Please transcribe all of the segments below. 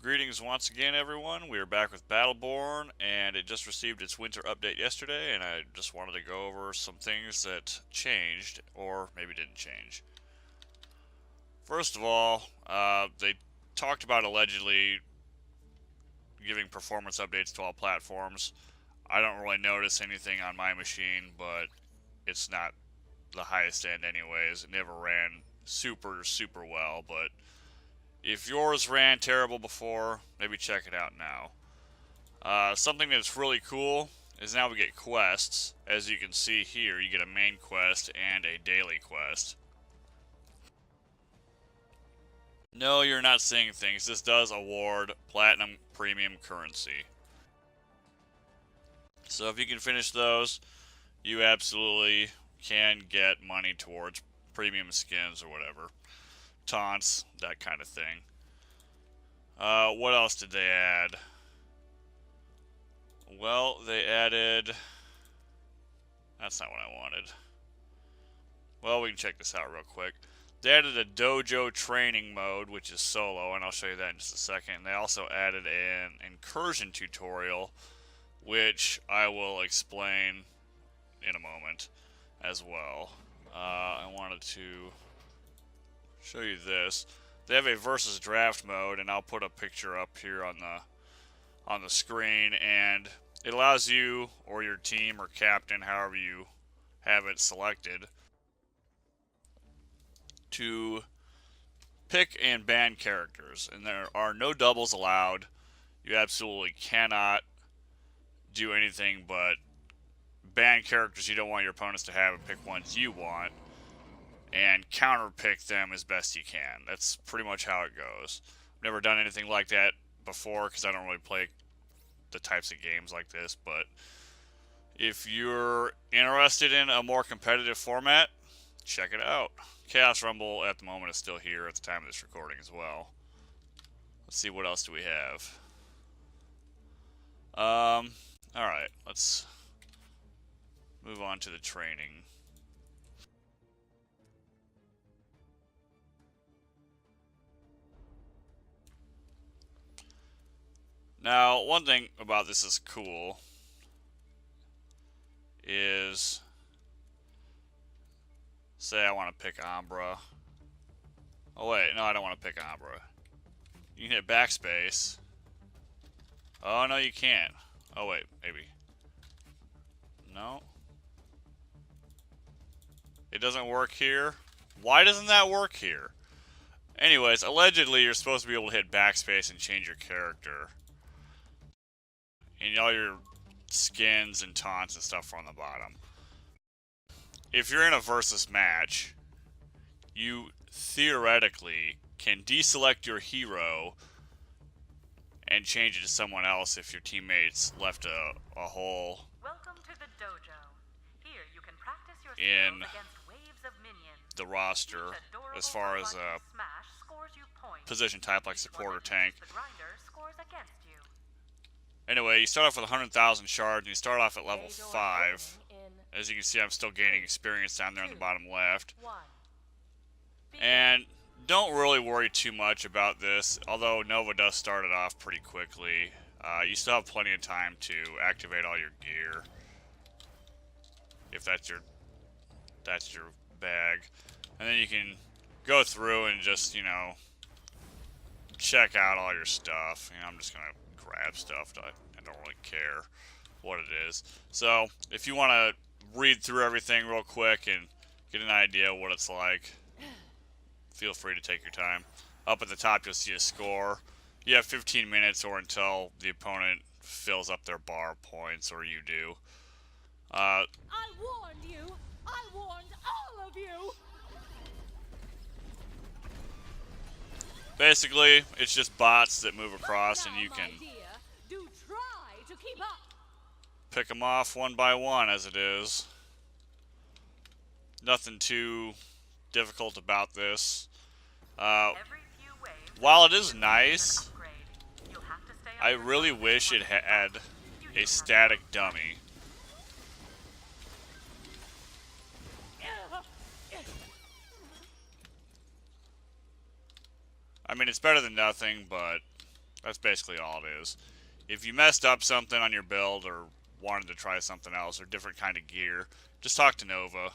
Greetings once again, everyone. We are back with Battleborn, and it just received its winter update yesterday, and I just wanted to go over some things that changed, or maybe didn't change. First of all, they talked about allegedly giving performance updates to all platforms. I don't really notice anything on my machine, but it's not the highest end anyways. It never ran super well, but if yours ran terrible before, maybe check it out now. Something that's really cool is now we get quests. As you can see here, you get a main quest and a daily quest. No, you're not seeing things. This does award platinum premium currency. So if you can finish those, you absolutely can get money towards premium skins or whatever. Taunts, that kind of thing. What else did they add? Well, they added... That's not what I wanted. Well, we can check this out real quick. They added a dojo training mode, which is solo, and I'll show you that in just a second. They also added an incursion tutorial, which I will explain in a moment as well. I wanted to show you this. They have a versus draft mode, and I'll put a picture up here on the screen, and it allows you or your team or captain, however you have it selected, to pick and ban characters, and there are no doubles allowed. You absolutely cannot do anything but ban characters you don't want your opponents to have and pick ones you want, and counter pick them as best you can. That's pretty much how it goes. I've never done anything like that before because I don't really play the types of games like this, but if you're interested in a more competitive format, check it out. Chaos Rumble at the moment is still here at the time of this recording as well. Let's see, what else do we have? Alright, let's move on to the training. Now, one thing about this is cool is, say I want to pick Umbra. Oh wait, no, I don't want to pick Umbra. You can hit backspace. Oh no, you can't. Oh wait, maybe. No. It doesn't work here. Why doesn't that work here? Anyways, allegedly you're supposed to be able to hit backspace and change your character. And all your skins and taunts and stuff are on the bottom. If you're in a versus match, you theoretically can deselect your hero and change it to someone else if your teammates left a hole. Welcome to the dojo. Here you can practice your in against waves of minions. The roster as far as a position type like support or tank. Anyway, you start off with 100,000 shards, and you start off at level 5. As you can see, I'm still gaining experience down there in the bottom left. And don't really worry too much about this, although Nova does start it off pretty quickly. You still have plenty of time to activate all your gear, if that's your bag. And then you can go through and just, you know, check out all your stuff. You know, I'm just gonna grab stuff. I don't really care what it is. So, if you want to read through everything real quick and get an idea of what it's like, feel free to take your time. Up at the top, you'll see a score. You have 15 minutes or until the opponent fills up their bar points, or you do. I warned you! I warned all of you! Basically, it's just bots that move across, and you can pick them off one by one as it is. Nothing too difficult about this. While it is nice, I really wish it had a static dummy. I mean, it's better than nothing, but That's basically all it is. If you messed up something on your build or wanted to try something else or different kind of gear, just talk to Nova.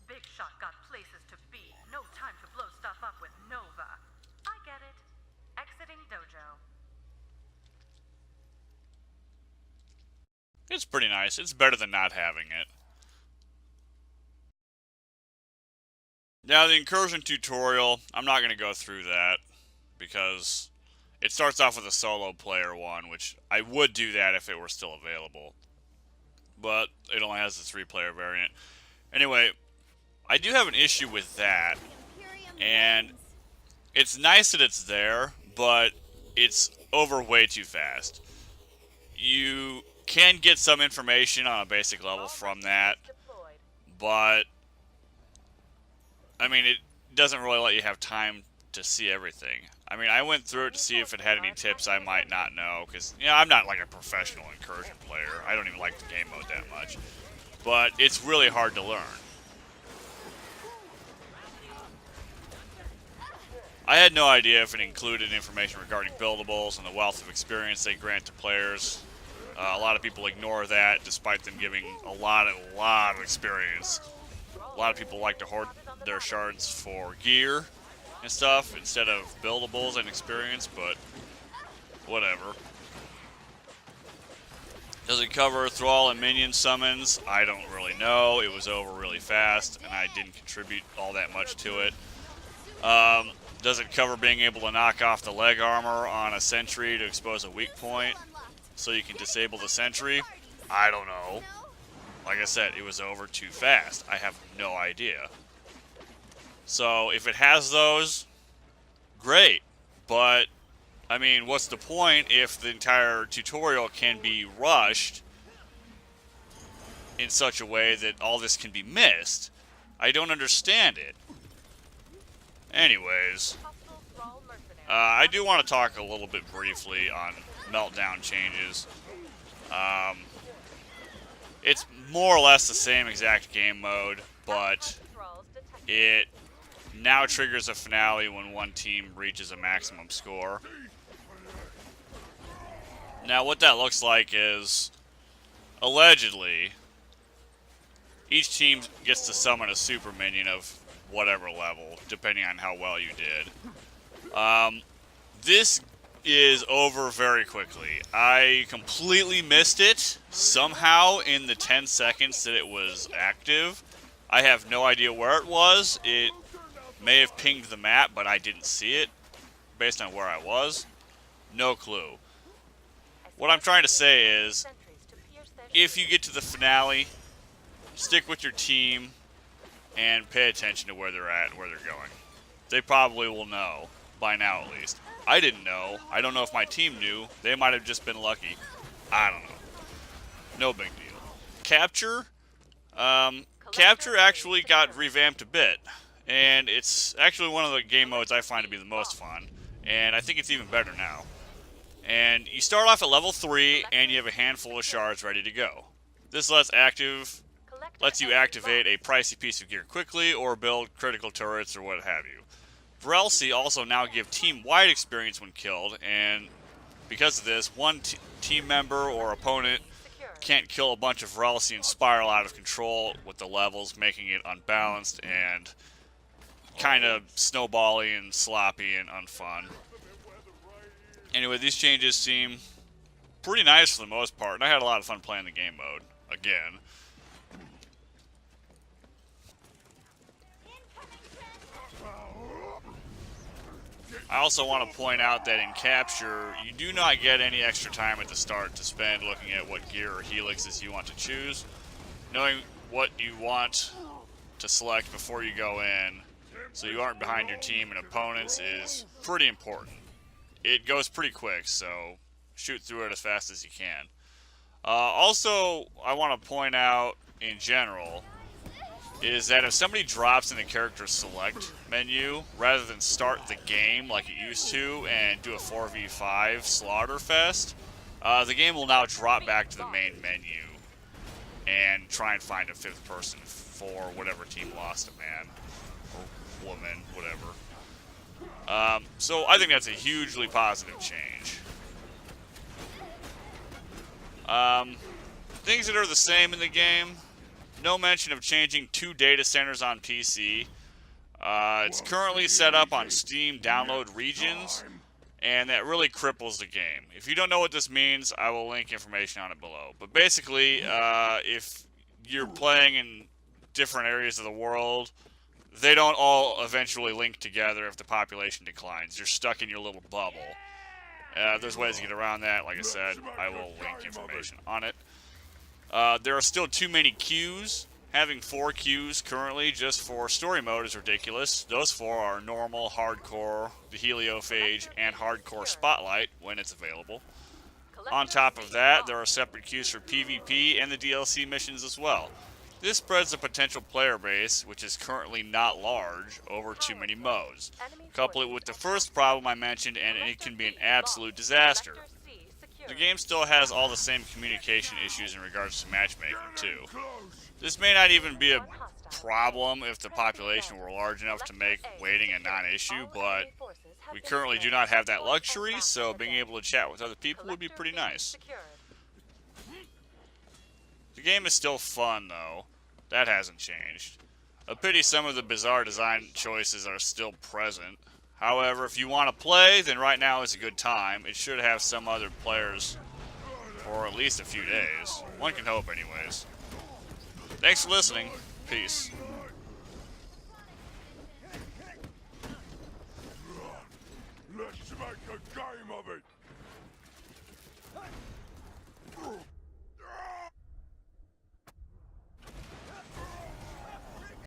Big Shot got places to be. No time to blow stuff up with Nova. I get it. Exiting dojo. It's pretty nice. It's better than not having it. Now, the incursion tutorial, I'm not going to go through that because it starts off with a solo player one, which I would do that if it were still available. But it only has the 3-player variant. Anyway, I do have an issue with that, and it's nice that it's there, but it's over way too fast. You can get some information on a basic level from that, but I mean, it doesn't really let you have time to see everything. I mean, I went through it to see if it had any tips I might not know, because, you know, I'm not like a professional incursion player. I don't even like the game mode that much. But it's really hard to learn. I had no idea if it included information regarding buildables and the wealth of experience they grant to players. A lot of people ignore that, despite them giving a lot of experience. A lot of people like to hoard their shards for gear and stuff instead of buildables and experience, but whatever. Does it cover Thrall and minion summons? I don't really know. It was over really fast, and I didn't contribute all that much to it. Does it cover being able to knock off the leg armor on a sentry to expose a weak point so you can disable the sentry? I don't know. Like I said, it was over too fast. I have no idea. So if it has those, great. But, I mean, what's the point if the entire tutorial can be rushed in such a way that all this can be missed? I don't understand it. Anyways, I do want to talk a little bit briefly on Meltdown changes. It's more or less the same exact game mode, but it now triggers a finale when one team reaches a maximum score. Now, what that looks like is, allegedly, each team gets to summon a super minion of whatever level, depending on how well you did. This is over very quickly. I completely missed it somehow in the 10 seconds that it was active. I have no idea where it was. It may have pinged the map, but I didn't see it based on where I was. No clue. What I'm trying to say is, if you get to the finale, stick with your team and pay attention to where they're at and where they're going. They probably will know, by now at least. I didn't know. I don't know if my team knew. They might have just been lucky. I don't know. No big deal. Capture? Capture actually got revamped a bit. And it's actually one of the game modes I find to be the most fun. And I think it's even better now. And you start off at level 3, and you have a handful of shards ready to go. This lets you activate a pricey piece of gear quickly, or build critical turrets, or what have you. Vrelsi also now give team-wide experience when killed, and because of this, one team member or opponent can't kill a bunch of Vrelsi and spiral out of control with the levels, making it unbalanced and kind of snowbally and sloppy and unfun. Anyway, these changes seem pretty nice for the most part, and I had a lot of fun playing the game mode, again. I also want to point out that in Capture, you do not get any extra time at the start to spend looking at what gear or helixes you want to choose. Knowing what you want to select before you go in, so you aren't behind your team and opponents, is pretty important. It goes pretty quick, so shoot through it as fast as you can. Also, I want to point out, in general, is that if somebody drops in the character select menu, rather than start the game like it used to and do a 4v5 slaughter fest, the game will now drop back to the main menu and try and find a 5th person for whatever team lost a man or woman, whatever. So I think that's a hugely positive change. Things that are the same in the game. No mention of changing 2 data centers on PC. It's currently set up on Steam download regions, and that really cripples the game. If you don't know what this means, I will link information on it below. But basically, if you're playing in different areas of the world, they don't all eventually link together if the population declines. You're stuck in your little bubble. There's ways to get around that. Like I said, I will link information on it. There are still too many queues. Having 4 queues currently just for story mode is ridiculous. Those 4 are normal, hardcore, the heliophage, and hardcore spotlight when it's available. On top of that, there are separate queues for PvP and the DLC missions as well. This spreads the potential player base, which is currently not large, over too many modes. Couple it with the first problem I mentioned, and it can be an absolute disaster. The game still has all the same communication issues in regards to matchmaking, too. This may not even be a problem if the population were large enough to make waiting a non-issue, but we currently do not have that luxury, so being able to chat with other people would be pretty nice. The game is still fun, though. That hasn't changed. A pity some of the bizarre design choices are still present. However, if you want to play, then right now is a good time. It should have some other players for at least a few days. One can hope, anyways. Thanks for listening. Peace.